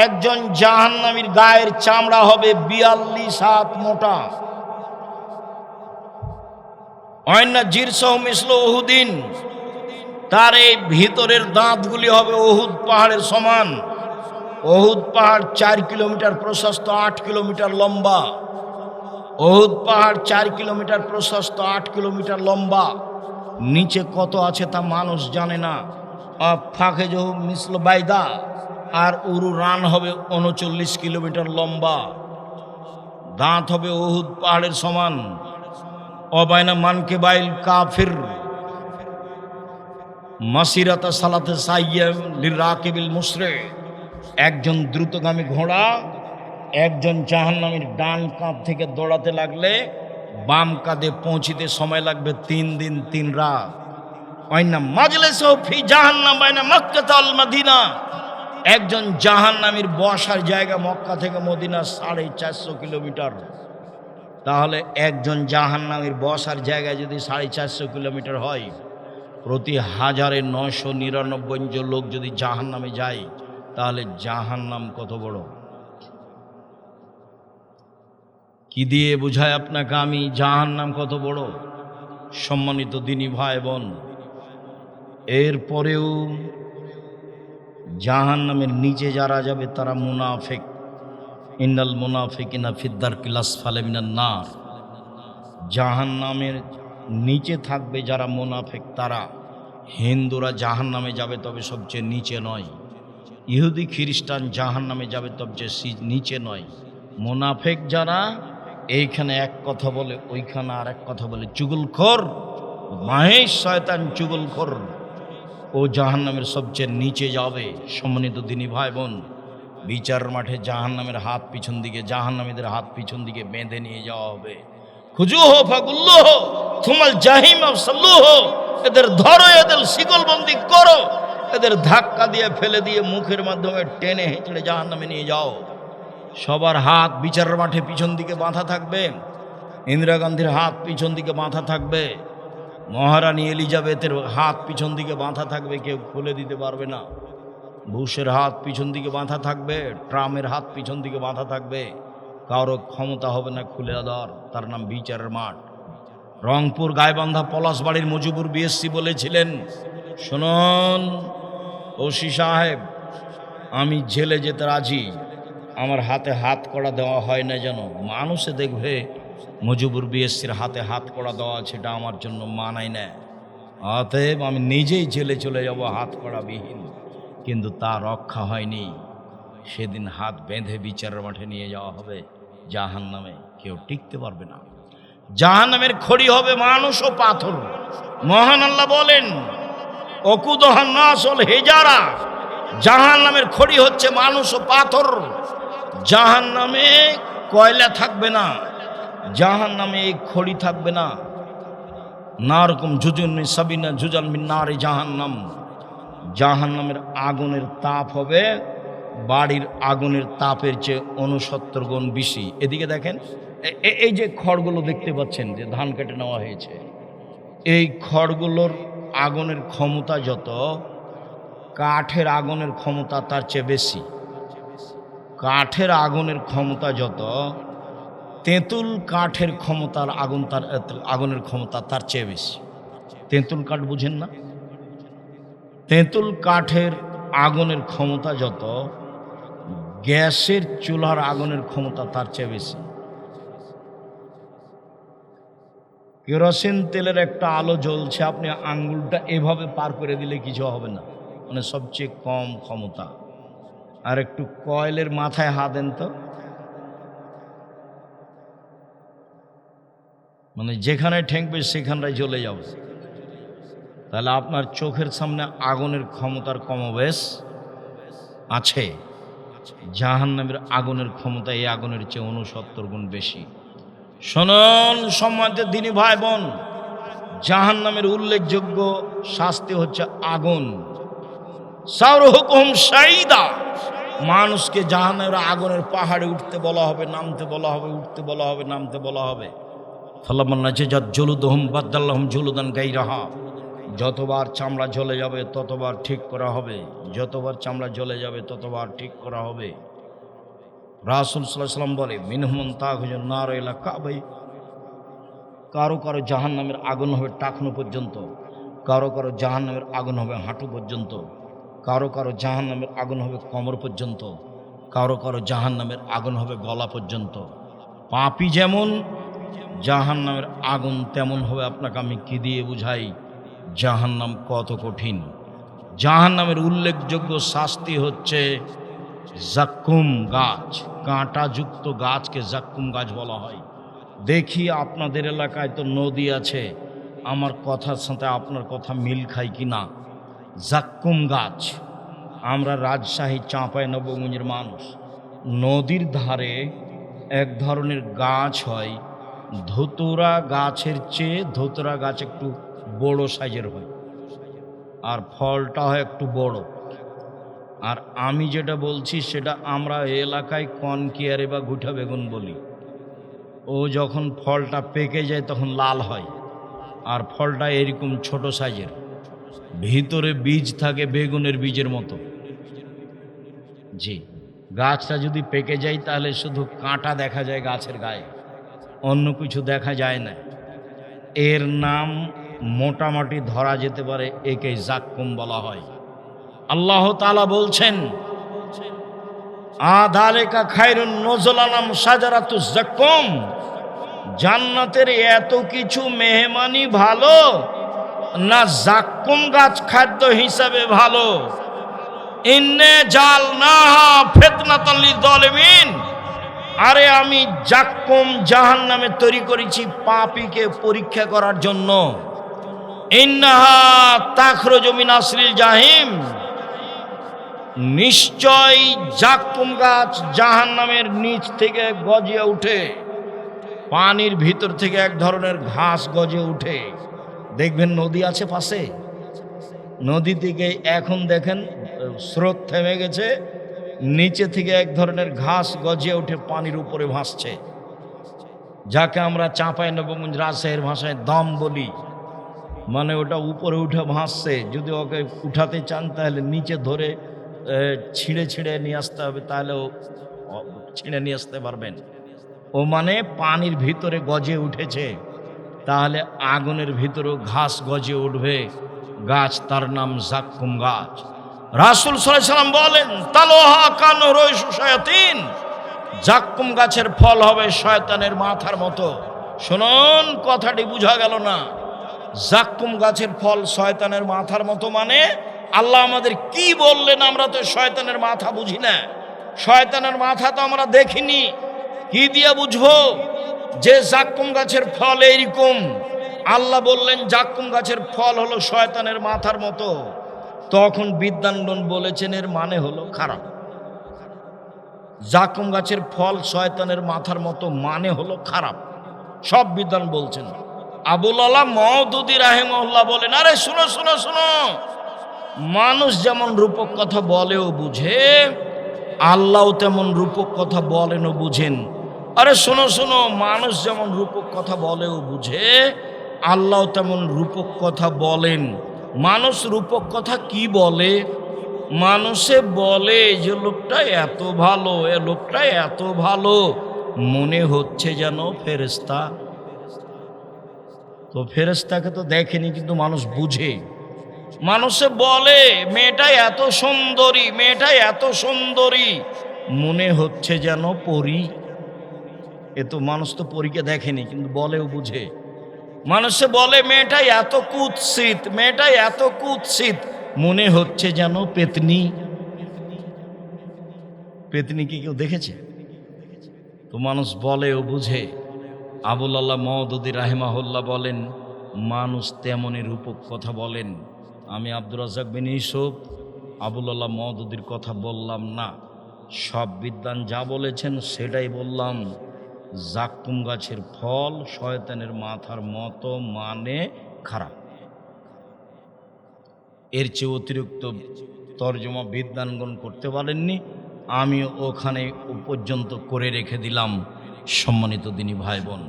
একজন জাহান্নামীর গায়ের চামড়া হবে 42 হাত মোটা। অন্য জিরসহ মিসল উহুদিন, তার এই ভিতরের দাঁতগুলি হবে উহুদ পাহাড়ের সমান। উহুদ পাহাড় 4 কিলোমিটার প্রশস্ত, 8 কিলোমিটার লম্বা। উহুদ পাহাড় 4 কিলোমিটার প্রশস্ত, 8 কিলোমিটার লম্বা। নিচে কত আছে তা মানুষ জানে না। ফাঁকে যে মিসল বাইদা, আর উরু রান হবে 39 কিলোমিটার লম্বা। দাঁত হবে উহুদ পাহাড়ের সমান। অবায়না মানকে বাইল কাফির মাসিরাতা সালাতে সাইয়্যাম লিরাকিবিল মুসরে। একজন দ্রুতগামী ঘোড়া একজন জাহান্নামীর ডান কাঁধ থেকে দৌড়াতে লাগলে বাম কাঁধে পৌঁছিতে সময় লাগবে 3 দিন 3 রাত। অন্য মাজলিসু ফি জাহান্নাম বাইনা মক্কা ওয়াল মদিনা। একজন জাহান্নামীর বসার জায়গা মক্কা থেকে মদিনা 450 কিলোমিটার। তাহলে একজন জাহান্নামীর বসার জায়গায় যদি 450 কিলোমিটার হয়, প্রতি 1999 জন লোক যদি জাহান্নামে যায়, তাহলে জাহান্নাম কত বড়। কি দিয়ে বুঝায় আপনাকে আমি জাহান্নাম কত বড়? সম্মানিত দিনী ভাই বোন, এরপরেও জাহান্নামের নিচে যারা যাবে তারা মুনাফিক। ইন্নাল মুনাফিকিনা ফিদ-দারকিল আসফালি মিনান নার। জাহান্নামের নিচে থাকবে যারা মুনাফিক তারা। হিন্দুরা জাহান্নামে যাবে, তবে সবচেয়ে নিচে নয়। ইহুদি খ্রিস্টান জাহান্নামে যাবে, সবচেয়ে নিচে নয়। মুনাফিক যারা এইখানে এক কথা বলে ওইখানে আর এক কথা বলে, চুগলখোর মাহেশ শয়তান চুগলখোর, ও জাহান্নামের সবচেয়ে নিচে যাবে। সম্মানিত দিনী ভাই বোন, বিচার মাঠে জাহান্নামের হাত পিছন দিকে, জাহান্নামীদের হাত পিছন দিকে বেঁধে নিয়ে যাওয়া হবে। খুজুহু ফাগুল্লুহু থুমাল জাহিম সাল্লুহু। এদের ধরো, এদের শিকলবন্দি করো, এদের ধাক্কা দিয়ে ফেলে দিয়ে মুখের মাধ্যমে টেনে হেঁচড়ে জাহান্নামে নিয়ে যাও। সবার হাত বিচারের মাঠে পিছন দিকে বাঁধা থাকবে। ইন্দিরা গান্ধীর হাত পিছন দিকে বাঁধা থাকবে। মহারানী এলিজাবেথের হাত পিছন দিকে বাঁধা থাকবে, কেউ খুলে দিতে পারবে না। বুশের হাত পিছন দিকে বাঁধা থাকবে, ট্রাম্পের হাত পিছন দিকে বাঁধা থাকবে, কারো ক্ষমতা হবে না খুলে দেওয়ার। তার নাম বিচারের মাঠ। রংপুর গাইবান্ধা পলাশবাড়ির মুজিবুর বিএসসি বলেছিলেন, শুনুন ওসি সাহেব, আমি জেলে যেতে রাজি, আমার হাতে হাত কড়া দেওয়া হয় না যেন মানুষে দেখবে মুজিবুর বিএসসির হাতে হাত কড়া দেওয়া আছে, এটা আমার জন্য মানায় না। অতএব আমি নিজেই জেলে চলে যাব হাত কড়া বিহীন। কিন্তু তা রক্ষা হয়নি। সেদিন হাত বেঁধে বিচারের মাঠে নিয়ে যাওয়া হবে জাহান্নামে, কেউ টিকতে পারবে না। জাহান্নামের খড়ি হবে মানুষ ও পাথর। মহান আল্লাহ বলেন, ওকুদুহান নাস ওয়াল হিজারা। জাহান্নামের খড়ি হচ্ছে মানুষ ও পাথর। জাহান্নামে কয়লা থাকবে না, জাহান্নামে এই খড়ি থাকবে না। নারকুম জুজুন মিন সাবিনা জুজান মিন নারে জাহান্নাম। জাহান্নামের আগুনের তাপ হবে বাড়ির আগুনের তাপের চেয়ে 69 গুণ বেশি। এদিকে দেখেন, এই যে খড়গুলো দেখতে পাচ্ছেন যে ধান কেটে নেওয়া হয়েছে, এই খড়গুলোর আগুনের ক্ষমতা যত, কাঠের আগুনের ক্ষমতা তার চেয়ে বেশি। কাঠের আগুনের ক্ষমতা যত, তেঁতুল কাঠের ক্ষমতার আগুনের ক্ষমতা তার চেয়ে বেশি। তেঁতুল কাঠ বুঝেন না? তেঁতুল কাঠের আগুনের ক্ষমতা যত, গ্যাসের চুলার আগুনের ক্ষমতা তার চেয়ে বেশি। কেরোসিন তেলের একটা আলো জ্বলছে, আপনি আঙ্গুলটা এভাবে পার করে দিলে কিছু হবে না, মানে সবচেয়ে কম ক্ষমতা। আর একটু কয়েলের মাথায় হাত দেন তো, মানে যেখানে ঠেকবে সেখানটায় জ্বলে যাবে। তাহলে আপনার চোখের সামনে আগুনের ক্ষমতার কমবেশ আছে। জাহান্নামের আগুনের ক্ষমতা এই আগুনের চেয়ে 69 গুণ বেশি। শুনুন সম্মানিত দিনী ভাই বোন, জাহান্নামের উল্লেখযোগ্য শাস্তি হচ্ছে আগুন। সারহুকুম সাইদা। মানুষকে জাহান্নামের আগুনের পাহাড়ে উঠতে বলা হবে, নামতে বলা হবে, উঠতে বলা হবে, নামতে বলা হবে। ফালাম্মা নাজাত জুলুদুহুম বাদদাল্লাহুম জুলুদান গায়রাহা। যতবার চামড়া জ্বলে যাবে ততবার ঠিক করা হবে, যতবার চামড়া জ্বলে যাবে ততবার ঠিক করা হবে। রাসূল সাল্লাল্লাহু আলাইহি ওয়াসাল্লাম বলে মিনহুম তাখুজুন নার ইলা কাবাই, কারো কারো জাহান্নামের আগুন হবে টাকনো পর্যন্ত, কারো কারো জাহান্নামের আগুন হবে হাঁটু পর্যন্ত, কারো কারো জাহান্নামের আগুন হবে কোমর পর্যন্ত, কারো কারো জাহান্নামের আগুন হবে গলা পর্যন্ত। পাপী যেমন জাহান্নামের আগুন তেমন হবে। আপনাকে আমি কি দিয়ে বুঝাই জাহান্নাম কত কঠিন। জাহান্নামের উল্লেখযোগ্য শাস্তি হচ্ছে জাক্কুম গাছ, কাঁটাযুক্ত গাছকে জাক্কুম গাছ বলা হয়। দেখি আপনাদের এলাকায় তো নদী আছে, আমার কথার সাথে আপনার কথা মিল খায় কি না। জাক্কুম গাছ, আমরা রাজশাহী চাঁপাইনবাবগঞ্জের মানুষ, নদীর ধারে এক ধরনের গাছ হয়, ধুতুরা গাছের চেয়ে ধুতুরা গাছ একটু বড় সাইজের হয়, আর ফলটা হয় একটু বড়। আর আমি যেটা বলছি সেটা আমরা এলাকায় কনকিয়ারে বা গুঠা বেগুন বলি। ও যখন ফলটা পেকে যায় তখন লাল হয়, আর ফলটা এরকম ছোট সাইজের, ভিতরে বীজ থাকে বেগুনের বীজের মতো। জি, গাছটা যদি পেকে যায় তাহলে শুধু কাঁটা দেখা যায় গাছের গায়ে, অন্য কিছু দেখা যায় না। এর নাম মোটামুটি ধরা যেতে পারে একে জাক্কুম বলা হয়। আল্লাহ তাআলা বলছেন আযালিকা খায়রুন নুজুলানাম শাজারাতুজ জাক্কুম, জান্নাতের এত কিছু মেহমানি ভালো না জাক্কুম গাছ খাদ্য হিসাবে ভালো। ইন্নে জালনাহা ফিতনাতাল লিযালিমিন, আরে আমি জাক্কুম জাহান্নামে তৈরি করেছি পাপীকে পরীক্ষা করার জন্য। ইন্নাহা তাখরুজু মিন আসলিল জাহিম, নিশ্চয় জাক্কুম গাছ জাহান্নামের নিচ থেকে গজিয়ে উঠে, পানির ভিতর থেকে এক ধরনের ঘাস গজে উঠে। দেখবেন নদী আছে পাশে, নদী থেকে এখন দেখেন স্রোত থেমে গেছে, নিচে থেকে এক ধরনের ঘাস গজিয়ে উঠে পানির উপরে ভাসছে, যাকে আমরা চাঁপাইনবাবগঞ্জ রাজশাহীর ভাষায় দম বলি। মানে ওটা উপরে উঠে ভাসছে, যদি ওকে উঠাতে চান তাহলে নিচে ধরে ছিঁড়ে ছিঁড়ে নিয়ে আসতে হবে, তাহলে ছিঁড়ে নিয়ে আসতে পারবেন। ও মানে পানির ভিতরে গজে উঠেছে, তাহলে আগুনের ভিতরেও ঘাস গজে উঠবে। গাছ তার নাম জাক্কুম গাছ। রাসূল সাল্লাল্লাহু আলাইহি ওয়াসাল্লাম বলেন তালহা কানু রুয়ুশু শায়াতিন, জাক্কুম গাছের ফল হবে শয়তানের মাথার মতো। শুনুন, কথাটি বোঝা গেল না? জাক্কুম গাছের ফল শয়তানের মাথার মতো মানে আল্লাহ আমাদের কি বললেন? আমরা তো শয়তানের মাথা বুঝি না, শয়তানের মাথা তো আমরা দেখিনি, কি দিয়ে বুঝবো যে জাক্কুম গাছের ফল এইরকম? আল্লাহ বললেন জাক্কুম গাছের ফল হলো শয়তানের মাথার মতো। তখন বিদ্বানগণ বলেছেন এর মানে হলো খারাপ। জাক্কুম গাছের ফল শয়তানের মাথার মতো মানে হলো খারাপ, সব বিদ্বান বলছেন। আবুল আলা মওদুদী রাহিমাহুল্লাহ বলেন আরে শুনো শুনো শুনো, মানুষ যেমন রূপক কথা বলেও বুঝে, আল্লাহ তেমন রূপক কথা বলেন ও বুঝেন। আরে শোনো শোনো, মানুষ যেমন রূপক কথা বলেও বুঝে, আল্লাহ তেমন রূপক কথা বলেন। মানুষ রূপক কথা কি বলে? মানুষে বলে যে লোকটা এত ভালো, এ লোকটা এত ভালো, মনে হচ্ছে যেন ফেরেশতা। তো ফেরেশতাকে তো দেখেনি, কিন্তু মানুষ বুঝে। মানুষে বলে মেয়েটা এত সুন্দরী, মেয়েটা এত সুন্দরী, মনে হচ্ছে যেন পরী। এ তো মানুষ তো পরীকে দেখেনি, কিন্তু বলেও বুঝে। মানুষে বলে মেয়েটা এত কুৎসিত, মেয়েটা এত কুৎসিত, মনে হচ্ছে যেন পেতনি। পেতনি কি কেউ দেখেছে? তো মানুষ বলেও বুঝে। আবুল আল্লাহ মওদুদী রাহিমাহুল্লাহ বলেন মানুষ তেমনই রূপক কথা বলেন। আমি আব্দুর রাজ্জাক বিন ইউসুফ আবুল আল্লাহ মওদুদীর কথা বললাম না, সব বিদ্বান যা বলেছেন সেটাই বললাম। জাক্কুম গাছের ফল শয়তানের মাথার মতো মানে খারাপ। এর চেয়ে অতিরিক্ত তর্জমা বিদ্বানগণ করতে পারেননি, আমি ওখানে পর্যন্ত করে রেখে দিলাম। সম্মানিত দিনী ভাই বোন,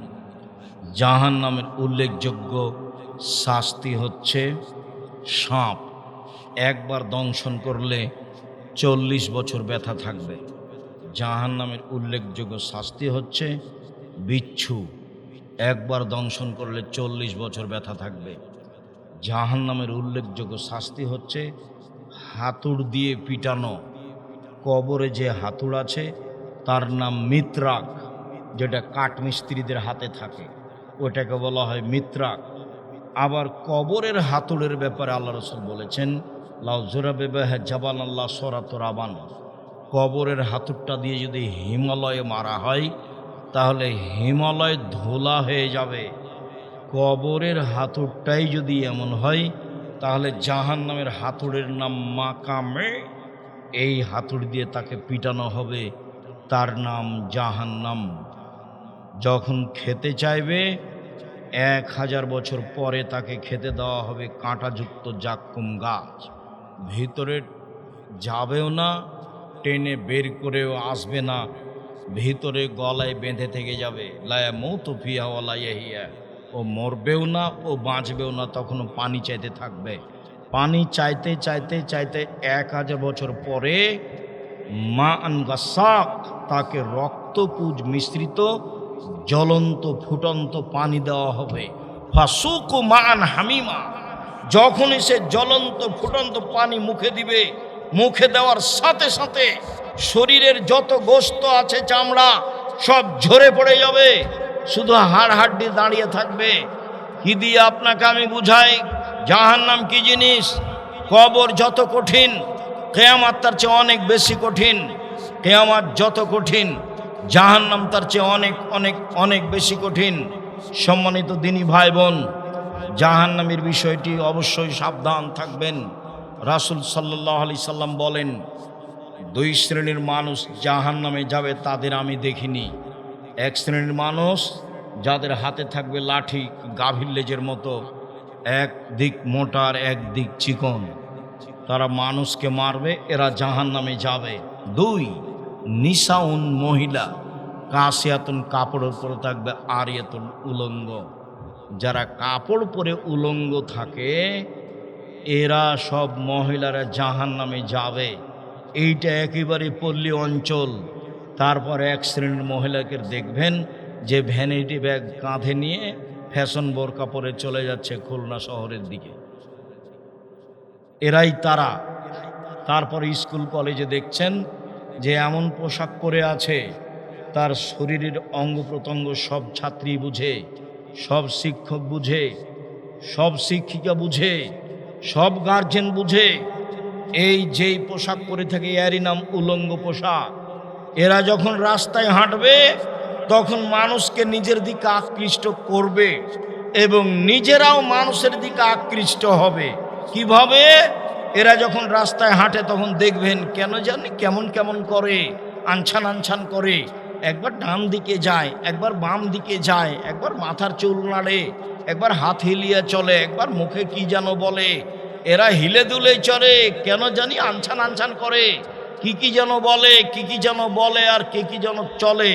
জাহান্নামের উল্লেখযোগ্য শাস্তি হচ্ছে সাপ একবার দংশন করলে 40 বছর ব্যথা থাকবে। জাহান্নামের উল্লেখযোগ্য শাস্তি হচ্ছে বিচ্ছু, একবার দংশন করলে 40 বছর ব্যথা থাকবে। জাহান্নামের উল্লেখযোগ্য শাস্তি হচ্ছে হাতুড় দিয়ে পিটানো। কবরে যে হাতুড় আছে তার নাম মিত্রাক, যেটা কাঠমিস্ত্রিদের হাতে থাকে, ওটাকে বলা হয় মিত্রাক। আবার কবরের হাতুড়ের ব্যাপারে আল্লাহ রসুল বলেছেন, লাউ জোরাবেবাহ জাবান আল্লাহ সরাত রাবান, কবরের হাতুড়টা দিয়ে যদি হিমালয়ে মারা হয় তাহলে হিমালয় ধোলা হয়ে যাবে। কবরের হাতুড়টাই যদি এমন হয় তাহলে জাহান্নামের হাতুড়ের নাম মাকামে, এই হাতুড়ি দিয়ে তাকে পিটানো হবে, তার নাম জাহান্নাম। যখন খেতে চাইবে 1000 বছর পরে তাকে খেতে দেওয়া হবে কাঁটাযুক্ত জাক্কুম গাছ। ভিতরে যাবেও না, টেনে বের করেও আসবে না, ভিতরে গলায় বেঁধে থেকে যাবে। লায়া মৌত ফিয়া ওয়ালা ইয়াহিয়া, ও মরবেও না ও বাঁচবেও না, তখনও পানি চাইতে থাকবে। পানি চাইতে চাইতে চাইতে 1000 বছর পরে মা আন গাসাক, তাকে রক্তপুঞ্জ মিশ্রিত জ্বলন্ত ফুটন্ত পানি দেওয়া হবে। ফাসুকু মা আন হামিমা, যখনই সে জ্বলন্ত ফুটন্ত পানি মুখে দিবে, মুখে দেওয়ার সাথে সাথে শরীরের যত গোস্ত আছে, চামড়া সব ঝরে পড়ে যাবে, শুধু হাড় হাড্ডি দাঁড়িয়ে থাকবে। কি দিয়ে আপনাকে আমি বুঝাই জাহান্নাম কি জিনিস? কবর যত কঠিন, কিয়ামত তার চেয়ে অনেক বেশি কঠিন। কিয়ামত যত কঠিন, জাহান্নাম তার চেয়ে অনেক অনেক অনেক বেশি কঠিন। সম্মানিত দিনী ভাই বোন, জাহান্নামের বিষয়টি অবশ্যই সাবধান থাকবেন। রাসূল সাল্লাল্লাহু আলাইহি সাল্লাম বলেন, 2 শ্রেণীর মানুষ জাহান্নামে যাবে, তাদের আমি দেখিনি। এক শ্রেণীর মানুষ যাদের হাতে থাকবে লাঠি, গাভীর লেজের মতো, এক দিক মোটা আর এক দিক চিকন, তারা মানুষকে মারবে, এরা জাহান্নামে যাবে। 2 নিসাউন, মহিলা, কাসিয়াতুন, কাপড়ের পরে থাকবে, আরিয়াতুন, উলঙ্গ। যারা কাপড় পরে উলঙ্গ থাকে এরা সব মহিলারা জাহান্নামে যাবে। এইটা একেবারে পল্লী অঞ্চল। তারপর এক শ্রেণীর মহিলাকে দেখবেন যে ভ্যানিটি ব্যাগ কাঁধে নিয়ে ফ্যাশন বোরকা পরে চলে যাচ্ছে খুলনা শহরের দিকে, এরাই তারা। তারপর স্কুল কলেজে দেখছেন যে এমন পোশাক পরে আছে, তার শরীরের অঙ্গ প্রত্যঙ্গ সব ছাত্রী বুঝে, সব শিক্ষক বুঝে, সব শিক্ষিকা বুঝে, সব গার্জেন বুঝে। এই যেই পোশাক পরে থাকে এরই নাম উলঙ্গ পোশাক। এরা যখন রাস্তায় হাঁটবে তখন মানুষকে নিজের দিকে আকৃষ্ট করবে এবং নিজেরাও মানুষের দিকে আকৃষ্ট হবে। কিভাবে? এরা যখন রাস্তায় হাঁটে তখন দেখবেন কেন জানি কেমন কেমন করে, আনছান আনছান করে, একবার ডান দিকে যায়, একবার বাম দিকে যায়, একবার মাথার চুল নাড়ে, একবার হাত হিলিয়ে চলে, একবার মুখে কি যেন বলে। এরা হিলে দুলে চলে, কেন জানি আনছান আনছান করে, কি যেন বলে, কি যেন বলে আর কি যেন চলে।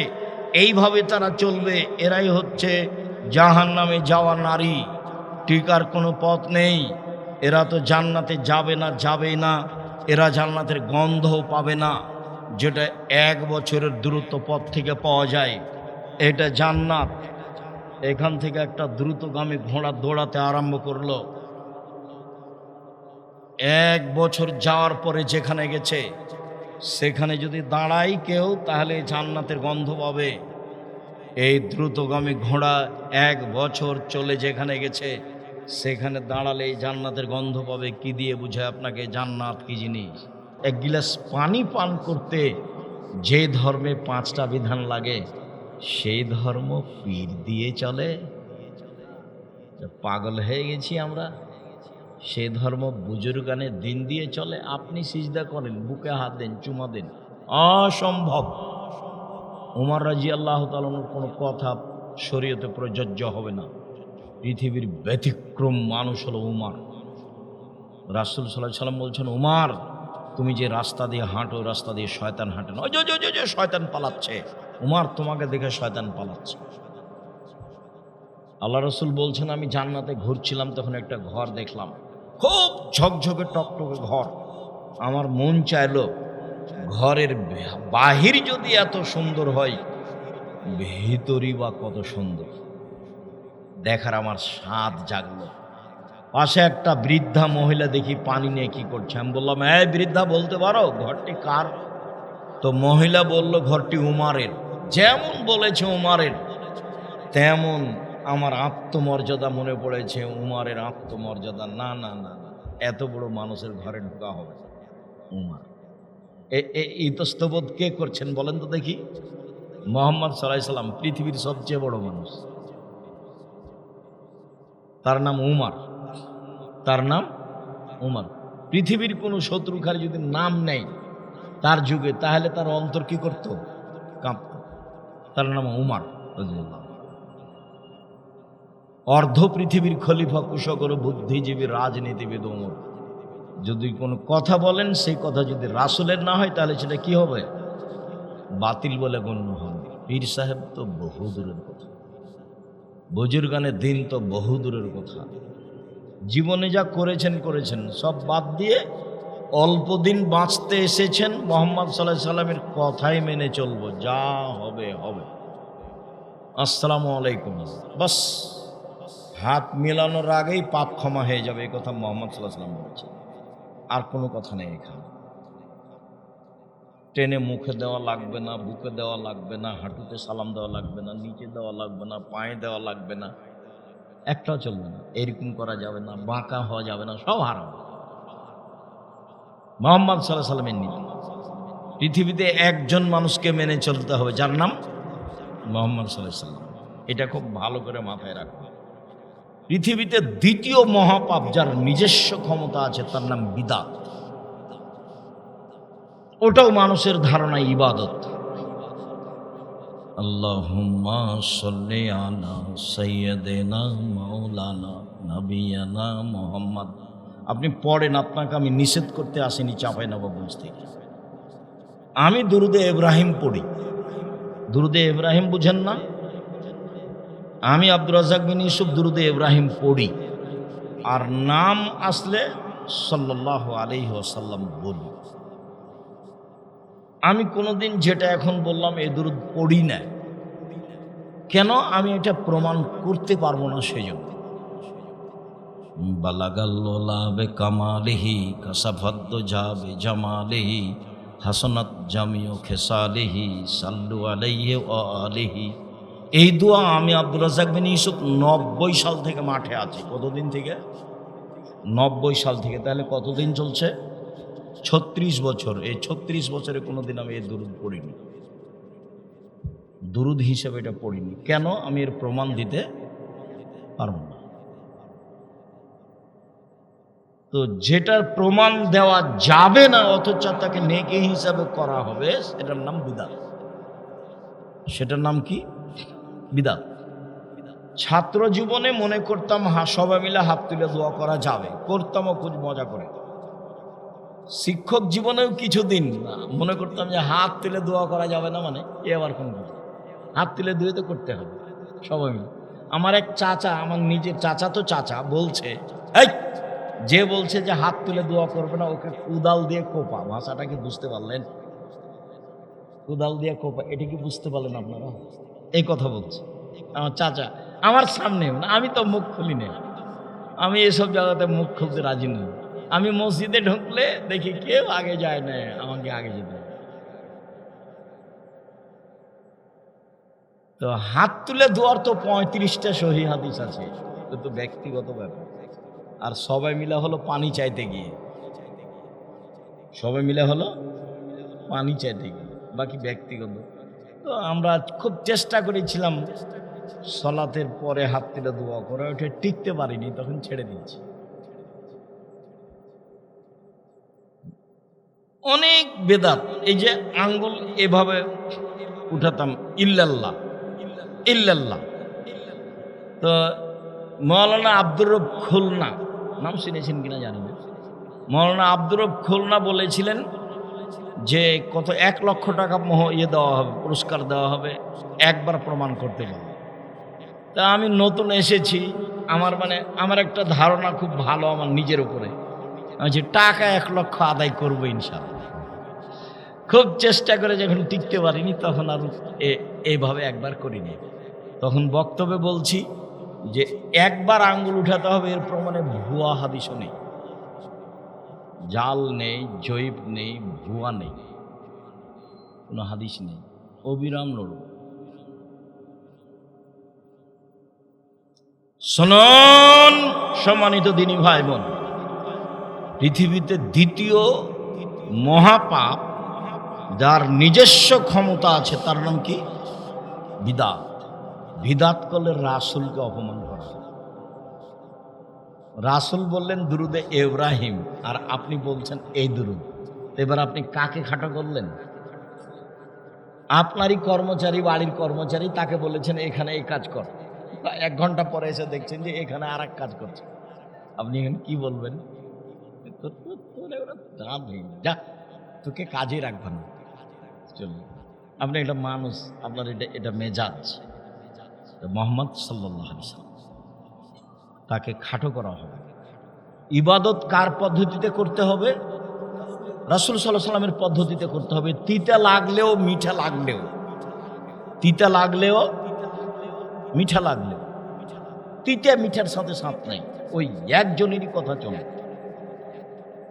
এইভাবে তারা চলবে। এরাই হচ্ছে জাহান্নামে যাওয়া নারী। টিকার কোনো পথ নেই। এরা তো জান্নাতে যাবে না, যাবেই না। এরা জান্নাতের গন্ধও পাবে না, যেটা 1 বছরের দূরত্ব পথ থেকে পাওয়া যায়। এটা জান্নাত। এখান থেকে একটা দ্রুতগামী ঘোড়া দৌড়াতে আরম্ভ করলো। 1 বছর যাওয়ার পরে যেখানে গেছে সেখানে যদি দাঁড়াই কেউ, তাহলে জান্নাতের গন্ধ পাবে। এই দ্রুতগামী ঘোড়া 1 বছর চলে যেখানে গেছে সেখানে দাঁড়ালে এই জান্নাতের গন্ধ পাবে। কি দিয়ে বুঝায় আপনাকে জান্নাত কি জিনিস? 1 গিলাস পানি পান করতে যে ধর্মে 5টা বিধান লাগে, সেই ধর্ম পীর দিয়ে চলে। পাগল হয়ে গেছি আমরা। সেই ধর্ম বুজুর্গানে দিন দিয়ে চলে। আপনি সিজদা করেন, বুকে হাত দেন, চুমা দেন, অসম্ভব। উমর রাদিয়াল্লাহু তাআলার কোনো কথা শরীয়তে প্রযোজ্য হবে না। পৃথিবীর ব্যতিক্রম মানুষ হলো উমর। রাসূল সাল্লাল্লাহু আলাইহি সাল্লাম বলছেন, উমর তুমি যে রাস্তা দিয়ে হাঁটো, রাস্তা দিয়ে শয়তান হাঁটে না। ওই যে শয়তান পালাচ্ছে। উমর তোমাকে দেখে শয়তান পালাচ্ছে। আল্লাহ রাসূল বলছেন, আমি জান্নাতে ঘুরছিলাম, তখন একটা ঘর দেখলাম। খুব ঝকঝকে টকটকে ঘর। আমার মন চাইলো ঘরের বাহির যদি এত সুন্দর হয়, ভিতরই বা কত সুন্দর, দেখার আমার স্বাদ জাগলো। পাশে একটা বৃদ্ধা মহিলা দেখি পানি নিয়ে কি করছে। আমি বললাম, এই বৃদ্ধা, বলতে পারো ঘরটি কার? তো মহিলা বলল, ঘরটি উমারের। যেমন বলেছে উমারের, তেমন আমার আত্মমর্যাদা মনে পড়েছে। উমারের আত্মমর্যাদা, না না না না, এত বড় মানুষের ঘরে ঢোকা হবে উমার। ইতস্তবোধ কে করছেন বলেন তো দেখি? মুহাম্মদ সাল্লাল্লাহু আলাইহি সাল্লাম, পৃথিবীর সবচেয়ে বড় মানুষ, তার নাম উমার। তার নাম উমার। পৃথিবীর কোনো শত্রুখার যদি নাম নেই তার যুগে, তাহলে তার অন্তর কি করত? কাঁপত। তার নাম উমার রাদিয়াল্লাহু আনহু। অর্ধ পৃথিবীর খলিফা, কুশকর, বুদ্ধিজীবী, রাজনীতিবিদ উমর। যদি কোনো কথা বলেন, সেই কথা যদি রাসূলের না হয়, তাহলে সেটা কি হবে? বাতিল বলে গণ্য হবে। পীর সাহেব তো বহু দূরের কথা, বুজুর্গানে দিন তো বহু দূরের কথা। জীবনে যা করেছেন করেছেন, সব বাদ দিয়ে অল্প দিন বাঁচতে এসেছেন। মুহাম্মদ সাল্লাল্লাহু আলাইহি সাল্লামের কথাই মেনে চলবো, যা হবে হবে। আসসালামু আলাইকুম, বাস। হাত মেলানোর আগেই পাপ ক্ষমা হয়ে যাবে, এই কথা মুহাম্মদ সাল্লাল্লাহু আলাইহি সাল্লাম বলেছেন। আর কোনো কথা নেই এখানে। টেনে মুখে দেওয়া লাগবে না, বুকে দেওয়া লাগবে না, হাঁটুতে সালাম দেওয়া লাগবে না, নিচে দেওয়া লাগবে না, পায়ে দেওয়া লাগবে না, একটাও চলবে না। এরকম করা যাবে না, বাঁকা হওয়া যাবে না, সব হারাম। মুহাম্মদ সাল্লাল্লাহু আলাইহি সাল্লামের নীতি। পৃথিবীতে একজন মানুষকে মেনে চলতে হবে, যার নাম মুহাম্মদ সাল্লাল্লাহু আলাইহি সাল্লাম। এটা খুব ভালো করে মাথায় রাখবে। পৃথিবীতে দ্বিতীয় মহাপাপ, যার নিজস্ব ক্ষমতা আছে, তার নাম বিদআত। ওটাও মানুষের ধারণা ইবাদত। আল্লাহুম্মা সাল্লি আলা সাইয়্যিদিনা মাওলানা নবিয়ানা মুহাম্মদ। আপনি পড়েন, আপনাকে আমি নিষেধ করতে আসিনি চাঁপাইনবাবগঞ্জ থেকে। আমি দুরুদে ইব্রাহিম পড়ি। দুরুদে ইব্রাহিম বুঝেন না? আমি আব্দুর রাজ্জাক বিন ইউসুফ দুরুদে ইব্রাহিম পড়ি, আর নাম আসলে সাল্লাল্লাহু আলাইহি ওয়াসাল্লাম বলি। আমি কোনোদিন যেটা এখন বললাম এই দুরুদ পড়ি না। কেন? আমি এটা প্রমাণ করতে পারবো না, সেজন্য। বালাগাল্লোলা বে কামালিহি কাসাফাদ্দ যাবে জামালিহি হাসনাত জামিও খেসালিহি সাল্লু আলাইহি ওয়া আলিহি। এই দোয়া আমি আব্দুর রাজ্জাক বিন ইউসুফ 90 সাল থেকে মাঠে আছি। কতদিন থেকে? 90 সাল থেকে। তাহলে কতদিন চলছে? 36 বছর। এই 36 বছরে কোনোদিন আমি এই দুরুদ পড়িনি, দুরুদ হিসেবে এটা পড়িনি। কেন? আমি এর প্রমাণ দিতে পারবো না। তো যেটার প্রমাণ দেওয়া যাবে না, অথচ তাকে নেকি হিসাবে করা হবে, সেটার নাম বিদআত। সেটার নাম কি? বিদআত। ছাত্র জীবনে মনে করতাম সবাই মিলে হাত তুলে দোয়া করা যাবে, করতামও খুব মজা করে। শিক্ষক জীবনেও কিছুদিন মনে করতাম যে হাত তুলে দোয়া করা যাবে না, মানে এ আবার কোন কথা? হাত তুলে ধুয়ে তো করতে হবে সবাই মিলে। আমার এক চাচা, আমার নিজের চাচা তো চাচা, বলছে, এই যে বলছে যে হাত তুলে দোয়া করবে না, ওকে কুদাল দিয়ে কোপা। ভাষাটা কি বুঝতে পারলেন? কুদাল দিয়ে কোপা, এটা কি বুঝতে পারলেন আপনারা? এই কথা বলছে আমার চাচা আমার সামনে। আমি তো মুখ খুলি না, আমি এসব জায়গাতে মুখ খুলতে রাজি নই। আমি মসজিদে ঢুকলে দেখি কেউ আগে যায় না, আমাকে আগে যেতে হবে। তো হাত তুলে দোয়ার তো 35টা সহিহ হাদিস আছে, এটা তো ব্যক্তিগত ব্যাপার। আর সবাই মিলে হলো পানি চাইতে গিয়ে, সবাই মিলে হলো পানি চাইতে গিয়ে, বাকি ব্যক্তিগত। তো আমরা খুব চেষ্টা করেছিলাম সালাতের পরে হাত তুলে দোয়া করে, ওটা টিকতে পারিনি, তখন ছেড়ে দিয়েছি। অনেক বেদাত। এই যে আঙ্গুল এভাবে উঠাতাম, ইল্লাল্লাহ ইল্লাল্লাহ। তো মৌলানা আব্দুর রব খুলনা, নাম শুনেছেন কিনা জানি না, মৌলানা আব্দুর রব খুলনা বলেছিলেন যে কত 1 লক্ষ টাকা দেওয়া হবে, পুরস্কার দেওয়া হবে একবার প্রমাণ করতে পারবে। তা আমি নতুন এসেছি, আমার একটা ধারণা খুব ভালো আমার নিজের উপরে, যে টাকা 1 লক্ষ আদায় করবো ইনশাআল্লাহ। খুব চেষ্টা করে যখন টিকতে পারিনি তখন আর এইভাবে একবার করিনি। তখন বক্তব্যে বলছি যে একবার আঙ্গুল উঠাতে হবে, এর প্রমাণে ভুয়া হাদিসও নেই, জাল নেই, জয়ীব নেই, ভুয়া নেই, কোনো হাদিস নেই, অবিরাম লড়ব। শুনুন সম্মানিত দিনী ভাই বোন, পৃথিবীতে দ্বিতীয় মহাপাপ যার নিজস্ব ক্ষমতা আছে তার নাম কি? বিদআত। বিদআত করলে রাসূলকে অপমান করা। রাসূল বললেন দুরুদে ইব্রাহিম, আর আপনি বলছেন এই দুরুদ। এবার আপনি কাকে খাটো করলেন? আপনারই কর্মচারী, বাড়ির কর্মচারী, তাকে বলেছেন এখানে এই কাজ কর, 1 ঘন্টা পরে এসে দেখছেন যে এখানে আর এক কাজ করছে। আপনি এখানে কি বলবেন? যা, তোকে কাজে রাখবে না, চলবে। আপনি একটা মানুষ, আপনার এটা মেজাজ। মুহাম্মদ সাল্লাল্লাহু আলাইহি ওয়াসাল্লাম, তাকে খাটো করা হবে। ইবাদত কার পদ্ধতিতে করতে হবে? রাসূল সাল্লাল্লাহু আলাইহি ওয়াসাল্লামের পদ্ধতিতে করতে হবে। তিতা লাগলেও, মিঠা লাগলেও, তিতা লাগলেও, মিঠা লাগলেও, তিতা মিঠার সাথে সাথ নাই, ওই একজনেরই কথা চলে।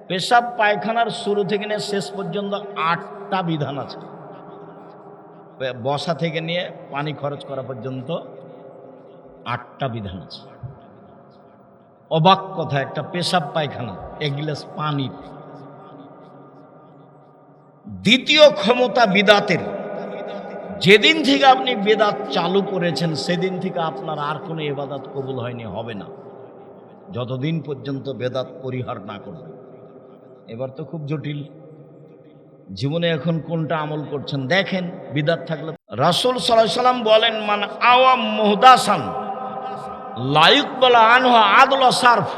পেশাব পায়খানার শুরু থেকে নিয়ে শেষ পর্যন্ত 8টা বিধান আছে। বসা থেকে নিয়ে পানি খরচ করা পর্যন্ত 8টা বিধান আছে। অবাক কথা, একটা পেশাব পায়খানা, 1 গ্লাস পানি। দ্বিতীয় ক্ষমতা বিদআতের। যেদিন থেকে আপনি বিদআত চালু করেছেন সেদিন থেকে আপনার আর কোনো ইবাদত কবুল হয়নি, হবে না, যতদিন পর্যন্ত বিদআত পরিহার না করবেন। এবার তো খুব জটিল, জীবনে এখন কোনটা আমল করছেন দেখেন। বিদআত থাকলে রাসূল সাল্লাল্লাহু আলাইহি ওয়াসাল্লাম বলেন, মান আওয়াম মুহদাসান লা ইকবালু আনহু আদল সারফ।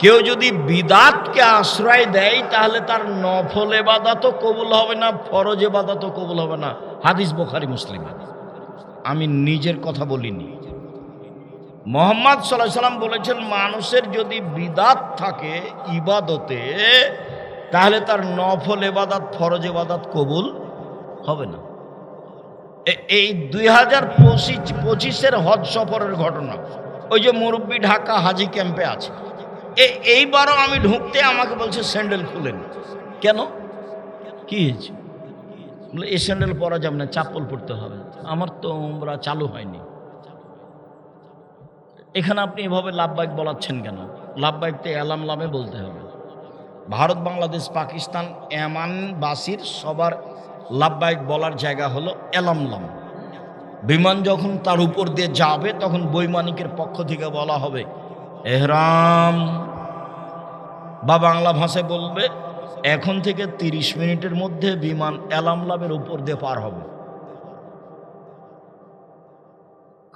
কেউ যদি বিদআতকে আশ্রয় দেয় তাহলে তার নফল ইবাদতও কবুল হবে না, ফরজ ইবাদতও কবুল হবে না। হাদিস বুখারী মুসলিম। আমি নিজের কথা বলিনি। মুহাম্মদ সাল্লাল্লাহু আলাইহি ওয়াসাল্লাম বলেছেন, মানুষের যদি বিদআত থাকে ইবাদতে, তাহলে তার নফল ইবাদত, ফরজ ইবাদত কবুল হবে না। এই 2025-এর হজ সফরের ঘটনা, ওই যে মুরব্বী ঢাকা হাজি ক্যাম্পে আছে, এইবারও আমি ঢুকতে আমাকে বলছে স্যান্ডেল খুলেন। কেন, কি হয়েছে? বলে এই স্যান্ডেল পরা যাবে না, চাপ্পল পরতে হবে। আমার তো উমরা চালু হয়নি। এখানে আপনি এভাবে লাভবাইক বলাচ্ছেন কেন? লাভবাইক তো এলাম লামে বলতে হবে। ভারত, বাংলাদেশ, পাকিস্তান, এমানবাসীর সবার লাভবাইক বলার জায়গা হলো এলামলাম। বিমান যখন তার উপর দিয়ে যাবে তখন বৈমানিকের পক্ষ থেকে বলা হবে এহরাম, বা বাংলা ভাষায় বলবে এখন থেকে 30 মিনিটের মধ্যে বিমান এলামলামের উপর দিয়ে পার হবে।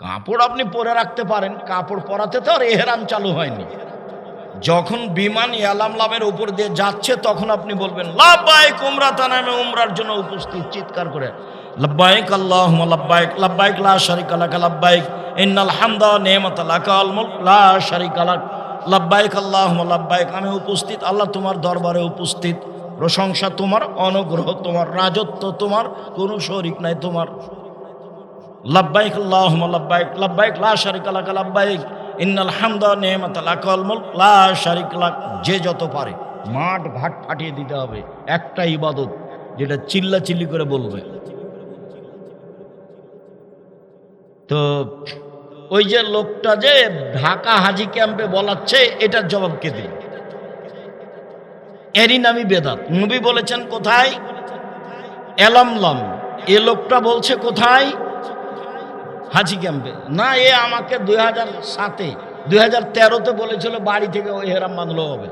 কাপড় আপনি পরে রাখতে পারেন, কাপড় পরাতে তো আর এহরাম চালু হয়নি। যখন বিমান এলামলামের উপর দিয়ে যাচ্ছে তখন আপনি বলবেন লাব্বাইক উমরাতান, আমি উমরার জন্য উপস্থিত, চিৎকার করে লাব্বাইক আল্লাহুম্মা লাব্বাইক, লাব্বাইক লা শারীকা লাক লাব্বাইক, ইন্নাল হামদা ওয়া নি'মাতা লাকা ওয়াল মুলক লা শারীকা লাক, লাব্বাইক আল্লাহুম্মা লাব্বাইক, আমি উপস্থিত, আল্লাহ তোমার দরবারে উপস্থিত, প্রশংসা তোমার, অনুগ্রহ তোমার, রাজত্ব তোমার, কোনো শরীক নাই তোমার। লাব্বাইক আল্লাহুম্মা লাব্বাইক, লাব্বাইক লা শারীকা লাক লাব্বাইক, ইন্নাল হামদা ওয়া নি'মাতা লাকা ওয়াল মুলক লা শারীকা লাক। যে যত পারে মাঠ ঘাট ফাটিয়ে দিতে হবে, একটা ইবাদত যেটা চিল্লাচিল্লি করে বলবে। তো ওই যে লোকটা যে ঢাকা হাজি ক্যাম্পে বলাচ্ছে, এটার জবাব কে দেবে? এরই নামই বেদাত। নবী বলেছেন কোথায়? এলামলাম। এ লোকটা বলছে কোথায়? হাজি ক্যাম্পে। না, এ আমাকে 2007-এ 2013-তে বলেছিল বাড়ি থেকে ওই হেরাম বাঁধলেও হবে।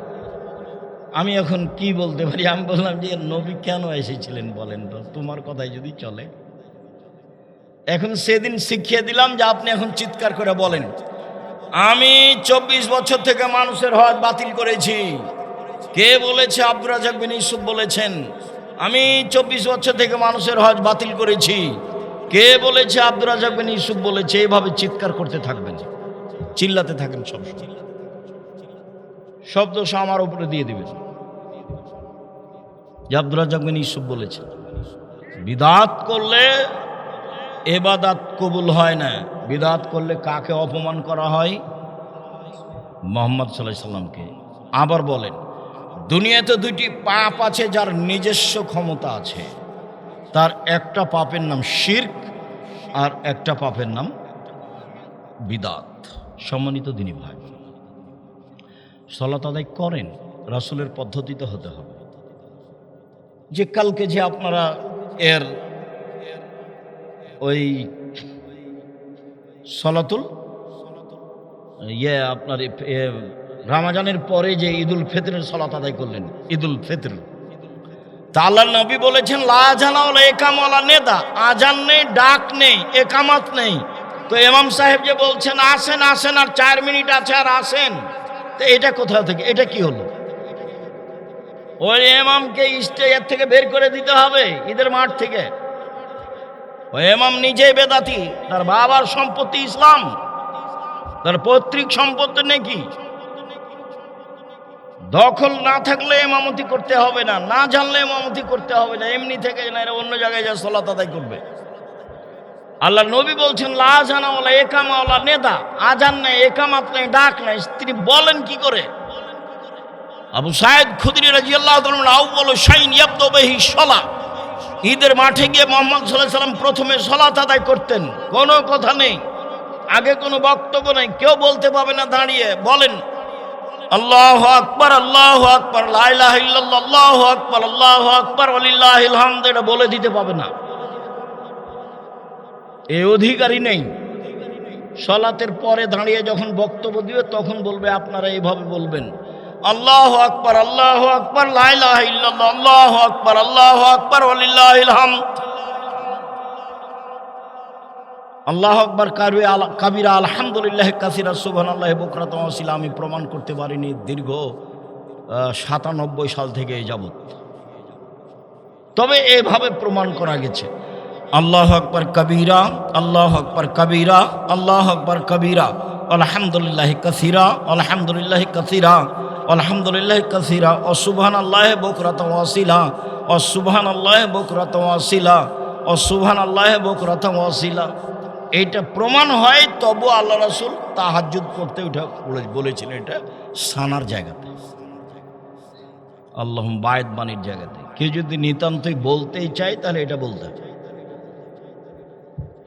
আমি এখন কি বলতে পারি? আমি বললাম যে নবী কেন এসেছিলেন বলেন তো, তোমার কথাই যদি চলে। এখন সেদিন শিখিয়ে দিলাম যে আপনি এখন চিৎকার করে বলেন আমি 24 বছর থেকে মানুষের হজ বাতিল করেছি। কে বলেছে? আব্দুর রাজ্জাক বিন ইউসুফ বলেছেন আমি 24 বছর থেকে মানুষের হজ বাতিল করেছি। কে বলেছে? আব্দুর রাজ্জাক বিন ইউসুফ বলেছে। এইভাবে চিৎকার করতে থাকবেন। চিল্লাতে থাকেন সবসময়, সব দোষ আমার উপরে দিয়ে দিবেন। যে আব্দুর রাজ্জাক বিন ইউসুফ বলেছেন, বিদআত করলে ইবাদত কবুল হয় না। বিদআত করলে কাকে অপমান করা হয়? মুহাম্মদ সাল্লাল্লাহু আলাইহি সাল্লামকে। আবার বলেন, দুনিয়াতে দুইটি পাপ আছে যার নিজস্ব ক্ষমতা আছে, তার একটা পাপের নাম শিরক আর একটা পাপের নাম বিদআত। সম্মানিত দিনী ভাই, সালাত আদায় করেন, রাসূলের পদ্ধতিতে হতে হবে। যে কালকে যে আপনারা এর ওই সলাতুল আপনার রমজানের পরে যে ঈদুল ফিতরের সালাত আদায় করলেন, ঈদুল ফিতর, তা আল্লাহর নবী বলেছেন লা আযানা ওয়ালা ইকাম ওয়ালা নেদা, আজান নেই, ডাক নেই, একামত নেই। তো ইমাম সাহেব যে বলছেন আসেন আসেন আর 4 মিনিট আছে আর আসেন, তো এটা কোথা থেকে, এটা কি হলো? ওই ইমামকে স্টেজ থেকে বের করে দিতে হবে, ঈদের মাঠ থেকে। ওই ইমাম নিজেই বেদাতি, তার বাবার সম্পত্তি ইসলাম, তার পৈতৃক সম্পত্তি নাকি দখল না থাকলে ইমামতি করতে হবে না, না জানলে ইমামতি করতে হবে না, এমনি থেকে না, এরা অন্য জায়গায় যা সালাত আদায় করবে। আল্লাহ নবী বলছেন লা আযানা ওয়ালা ইকামা ওয়ালা নেদা, আজান নেই, একামাত নেই, ডাক নেই। তিনি বলেন কি করে? আবু সাঈদ খুদরি রাদিয়াল্লাহু তাআলা আউয়াল শাইইন ইয়াবদু বিহি সালাহ, ঈদের মাঠে গিয়ে মুহাম্মদ সাল্লাল্লাহু আলাইহি সাল্লাম প্রথমে সালাত আদায় করতেন। কোনো কথা নেই, আগে কোনো বক্তব্য নেই, কেউ বলতে পাবে না দাঁড়িয়ে, বলেন আল্লাহু আকবার, আল্লাহু আকবার, লা ইলাহা ইল্লাল্লাহ, আল্লাহু আকবার, আল্লাহু আকবার, ওয়ালিল্লাহিল হামদ, এটা বলে দিতে পাবে না, এই অধিকারই নেই। সালাতের পরে দাঁড়িয়ে যখন বক্তব্য দিবে তখন বলবে আপনারা এইভাবে বলবেন আল্লাহু আকবার, আল্লাহু আকবার, লা ইলাহা ইল্লাল্লাহ, আল্লাহু আকবার, আল্লাহু আকবার, ওয়ালিল্লাহিল হামদ। আল্লাহু আকবার কাবীরা, আলহামদুলিল্লাহ কাসীরা, সুবহানাল্লাহি বুকরাতান ওয়া আসীলা। আমি প্রমাণ করতে পারিনি দীর্ঘ 97 সাল থেকে এই যাবত, তবে এভাবে প্রমাণ করা গেছে। আল্লাহু আকবার কাবীরা, আল্লাহু আকবার কাবীরা, আল্লাহু আকবার কাবীরা, আলহামদুলিল্লাহি কাসীরা, আলহামদুলিল্লাহি কাসীরা, আলহামদুলিল্লাহি কাসীরা, ওয়া সুবহানাল্লাহি বুকরাতান ওয়া আসীলা, ওয়া সুবহানাল্লাহি বুকরাতান ওয়া আসীলা, ওয়া সুবহানাল্লাহি বুকরাতান ওয়া আসীলা। এইটা প্রমাণ হয়। তবু আল্লাহ রাসূল তাহাজ্জুদ পড়তে উঠে বলেছিলেন এটা সানার জায়গাতে, আল্লাহুম্মা বাঈদ বাণীর জায়গাতে। কেউ যদি নিতান্তই বলতেই চায় তাহলে এটা বলতে হবে,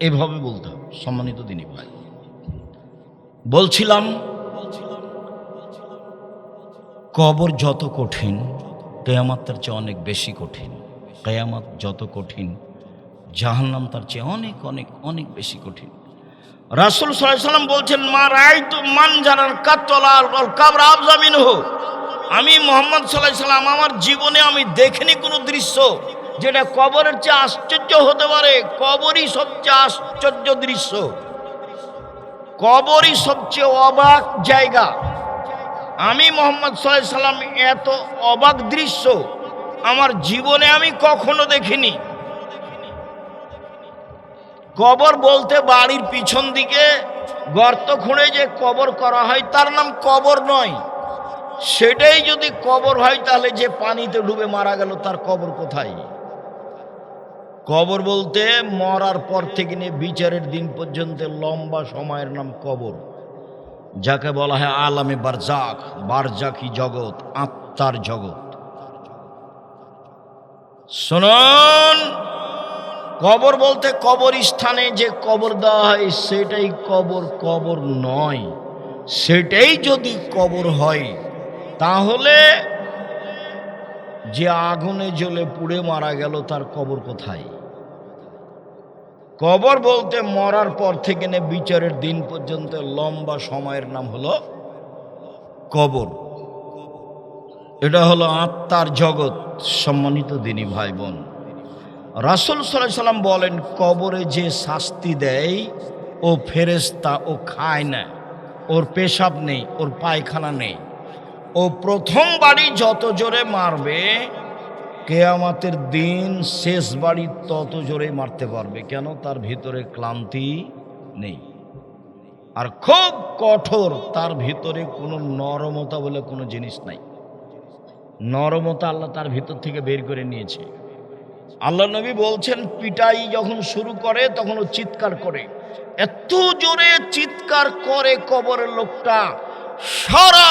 এভাবে বলতে হবে। সম্মানিত দিনী ভাই, বলছিলাম কবর যত কঠিন, কিয়ামত তার চেয়ে অনেক বেশি কঠিন। কিয়ামত যত কঠিন, জাহান্নাম তার চেয়ে অনেক অনেক অনেক বেশি কঠিন। রাসূল সাল্লাল্লাহু আলাইহি ওয়াসাল্লাম বলছেন মা রাআইতু মানজারান কাতলাল কবর আফযা মিনহু। আমি মুহাম্মদ সাল্লাল্লাহু আলাইহি ওয়াসাল্লাম আমার জীবনে আমি দেখিনি কোনো দৃশ্য যেটা কবরের চেয়ে আশ্চর্য হতে পারে। কবরই সবচেয়ে আশ্চর্য দৃশ্য, কবরই সবচেয়ে অবাক জায়গা। আমি মুহাম্মদ সাল্লাল্লাহু আলাইহি ওয়াসাল্লাম এত অবাক দৃশ্য আমার জীবনে আমি কখনো দেখিনি। কবর বলতে বাড়ির পিছন দিকে গর্ত খুঁড়ে যে কবর করা হয় তার নাম কবর নয়। সেটাই যদি কবর হয় তাহলে যে পানিতে ডুবে মারা গেল তার কবর কোথায়? কবর বলতে মরার পর থেকে নিয়ে বিচারের দিন পর্যন্ত লম্বা সময়ের নাম কবর, যাকে বলা হয় আলামে বারজাখ, বারজাখী জগৎ, আত্মার জগৎ। শুনুন, কবর বলতে কবরস্থানে যে কবর দেওয়া হয় সেটাই কবর, কবর নয়। সেটাই যদি কবর হয় তাহলে যে আগুনে জ্বলে পুড়ে মারা গেল তার কবর কোথায়? কবর বলতে মরার পর থেকে নিয়ে বিচারের দিন পর্যন্ত লম্বা সময়ের নাম হলো কবর। এটা হলো আত্মার জগৎ। সম্মানিত দিনী ভাই বোন, রাসূল সাল্লাল্লাহু আলাইহি ওয়াসাল্লাম বলেন কবরে যে শাস্তি দেয় ও ফেরেশতা, ও খায় না, ওর পেশাব নেই, ওর পায়খানা নেই। ও প্রথম বাড়ি যত জোরে মারবে কিয়ামতের দিন শেষ বাড়ি তত জোরে মারতে পারবে। কেন? তার ভিতরে ক্লান্তি নেই। আর খুব কঠোর, তার ভিতরে কোনো নরমতা বলে কোনো জিনিস নাই। নরমতা আল্লাহ তার ভিতর থেকে বের করে নিয়েছে। আল্লাহ নবী বলছেন পিটাই যখন শুরু করে তখন ও চিৎকার করে, এত জোরে চিৎকার করে কবরের লোকটা, সারা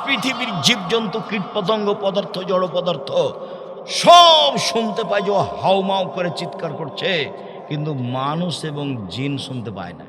পৃথিবীর জীবজন্তু কীটপতঙ্গ পদার্থ জড় পদার্থ সব শুনতে পায় যে ও হাউমাউ করে চিৎকার করছে, কিন্তু মানুষ এবং জিন শুনতে পায় না।